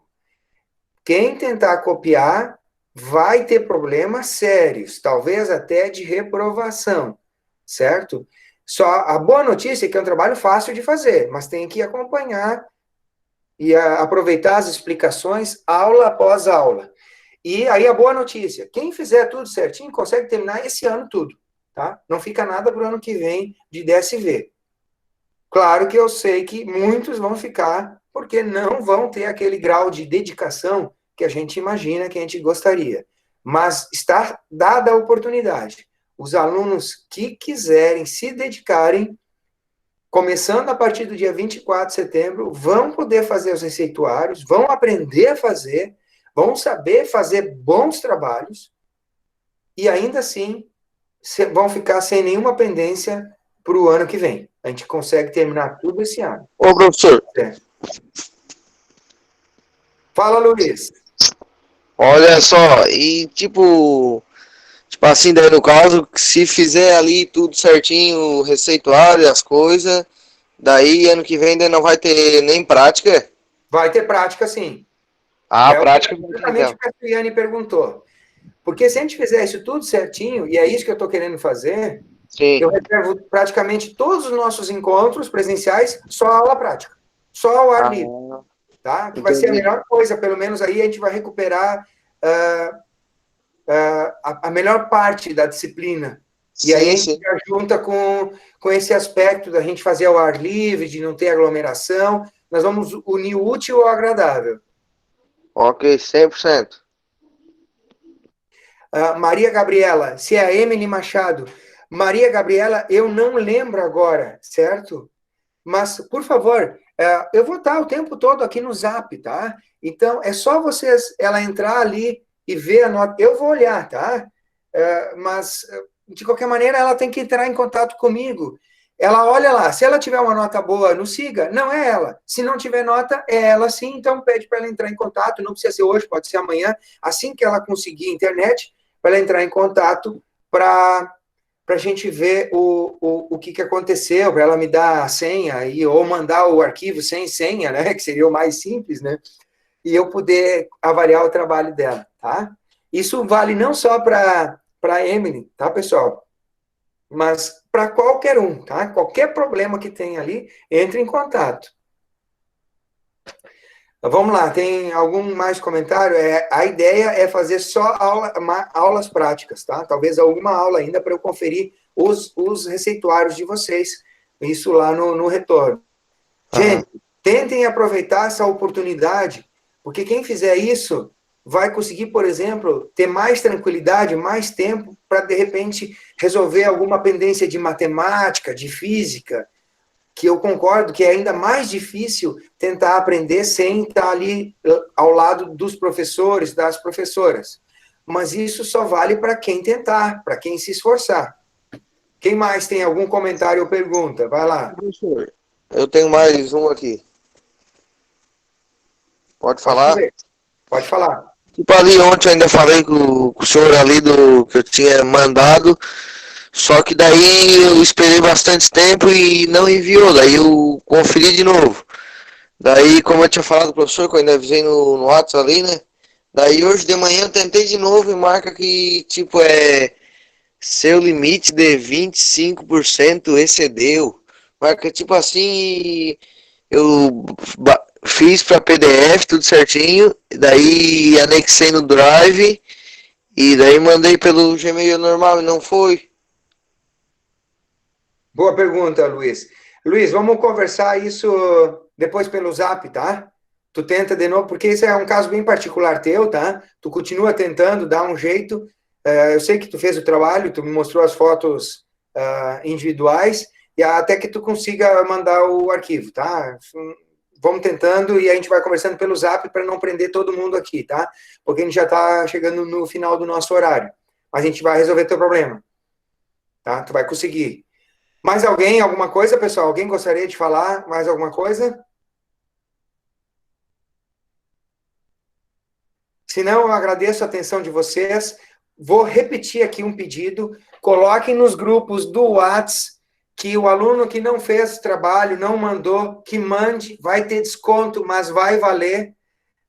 Quem tentar copiar vai ter problemas sérios, talvez até de reprovação, certo? Só a boa notícia é que é um trabalho fácil de fazer, mas tem que acompanhar e aproveitar as explicações aula após aula. E aí a boa notícia, quem fizer tudo certinho consegue terminar esse ano tudo, tá? Não fica nada para o ano que vem de DSV. Claro que eu sei que muitos vão ficar, porque não vão ter aquele grau de dedicação que a gente imagina, que a gente gostaria. Mas está dada a oportunidade. Os alunos que quiserem se dedicarem, começando a partir do dia 24 de setembro, vão poder fazer os receituários, vão aprender a fazer, vão saber fazer bons trabalhos, e ainda assim vão ficar sem nenhuma pendência para o ano que vem. A gente consegue terminar tudo esse ano. Ô, professor. Fala, Luiz. Olha só, e tipo assim, daí no caso, se fizer ali tudo certinho, o receituário, as coisas, daí ano que vem ainda não vai ter nem prática? Vai ter prática, sim. Prática. Exatamente o que a Criane perguntou. Porque se a gente fizer isso tudo certinho, e é isso que eu estou querendo fazer, sim, eu reservo praticamente todos os nossos encontros presenciais só aula prática. Só ao ar livre. Tá? Que vai ser a melhor coisa, pelo menos aí a gente vai recuperar a melhor parte da disciplina. E aí a gente junta com esse aspecto da gente fazer ao ar livre, de não ter aglomeração, nós vamos unir o útil ao agradável. Ok, 100%. Maria Gabriela, se é a Emily Machado. Maria Gabriela, eu não lembro agora, certo? Mas, por favor, eu vou estar o tempo todo aqui no Zap, tá? Então, é só ela entrar ali e ver a nota. Eu vou olhar, tá? Mas, de qualquer maneira, ela tem que entrar em contato comigo. Ela olha lá, se ela tiver uma nota boa, nos siga. Não é ela. Se não tiver nota, é ela sim. Então, pede para ela entrar em contato. Não precisa ser hoje, pode ser amanhã. Assim que ela conseguir internet, para ela entrar em contato para a gente ver o que aconteceu, para ela me dar a senha, ou mandar o arquivo sem senha, né, que seria o mais simples, né, e eu poder avaliar o trabalho dela, tá? Isso vale não só para a Emily, tá, pessoal? Mas para qualquer um, tá? Qualquer problema que tenha ali, entre em contato. Vamos lá, tem algum mais comentário? A ideia é fazer só aulas práticas, tá? Talvez alguma aula ainda para eu conferir os receituários de vocês, isso lá no retorno. Gente, tentem aproveitar essa oportunidade, porque quem fizer isso vai conseguir, por exemplo, ter mais tranquilidade, mais tempo para, de repente, resolver alguma pendência de matemática, de física, que eu concordo que é ainda mais difícil tentar aprender sem estar ali ao lado dos professores, das professoras. Mas isso só vale para quem tentar, para quem se esforçar. Quem mais tem algum comentário ou pergunta? Vai lá. Eu tenho mais um aqui. Pode falar? Pode falar. Tipo ali ontem eu ainda falei com o senhor ali do que eu tinha mandado. Só que daí eu esperei bastante tempo e não enviou, daí eu conferi de novo. Daí, como eu tinha falado com o professor, que eu ainda avisei no WhatsApp ali, né? Daí hoje de manhã eu tentei de novo e marca que, tipo, seu limite de 25% excedeu. Marca, tipo assim, eu fiz para PDF tudo certinho, daí anexei no Drive e daí mandei pelo Gmail normal e não foi. Boa pergunta, Luiz. Luiz, vamos conversar isso depois pelo Zap, tá? Tu tenta de novo, porque esse é um caso bem particular teu, tá? Tu continua tentando dar um jeito. Eu sei que tu fez o trabalho, tu me mostrou as fotos individuais, e até que tu consiga mandar o arquivo, tá? Vamos tentando e a gente vai conversando pelo Zap para não prender todo mundo aqui, tá? Porque a gente já está chegando no final do nosso horário. Mas a gente vai resolver teu problema, tá? Tu vai conseguir. Mais alguém, alguma coisa, pessoal? Alguém gostaria de falar mais alguma coisa? Se não, eu agradeço a atenção de vocês. Vou repetir aqui um pedido. Coloquem nos grupos do WhatsApp que o aluno que não fez trabalho, não mandou, que mande, vai ter desconto, mas vai valer.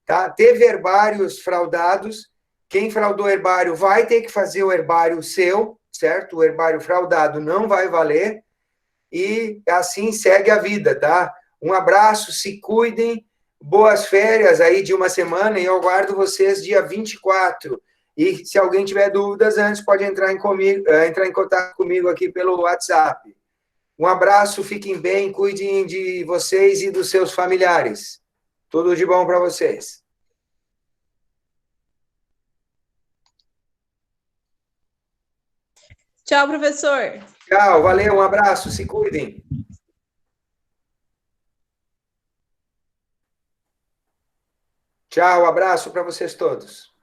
Tá? Teve herbários fraudados. Quem fraudou o herbário vai ter que fazer o herbário seu, certo? O herbário fraudado não vai valer. E assim segue a vida, tá? Um abraço, se cuidem. Boas férias aí de uma semana e eu aguardo vocês dia 24. E se alguém tiver dúvidas antes, pode entrar em contato comigo aqui pelo WhatsApp. Um abraço, fiquem bem, cuidem de vocês e dos seus familiares. Tudo de bom para vocês. Tchau, professor. Tchau, valeu, um abraço, se cuidem. Tchau, abraço para vocês todos.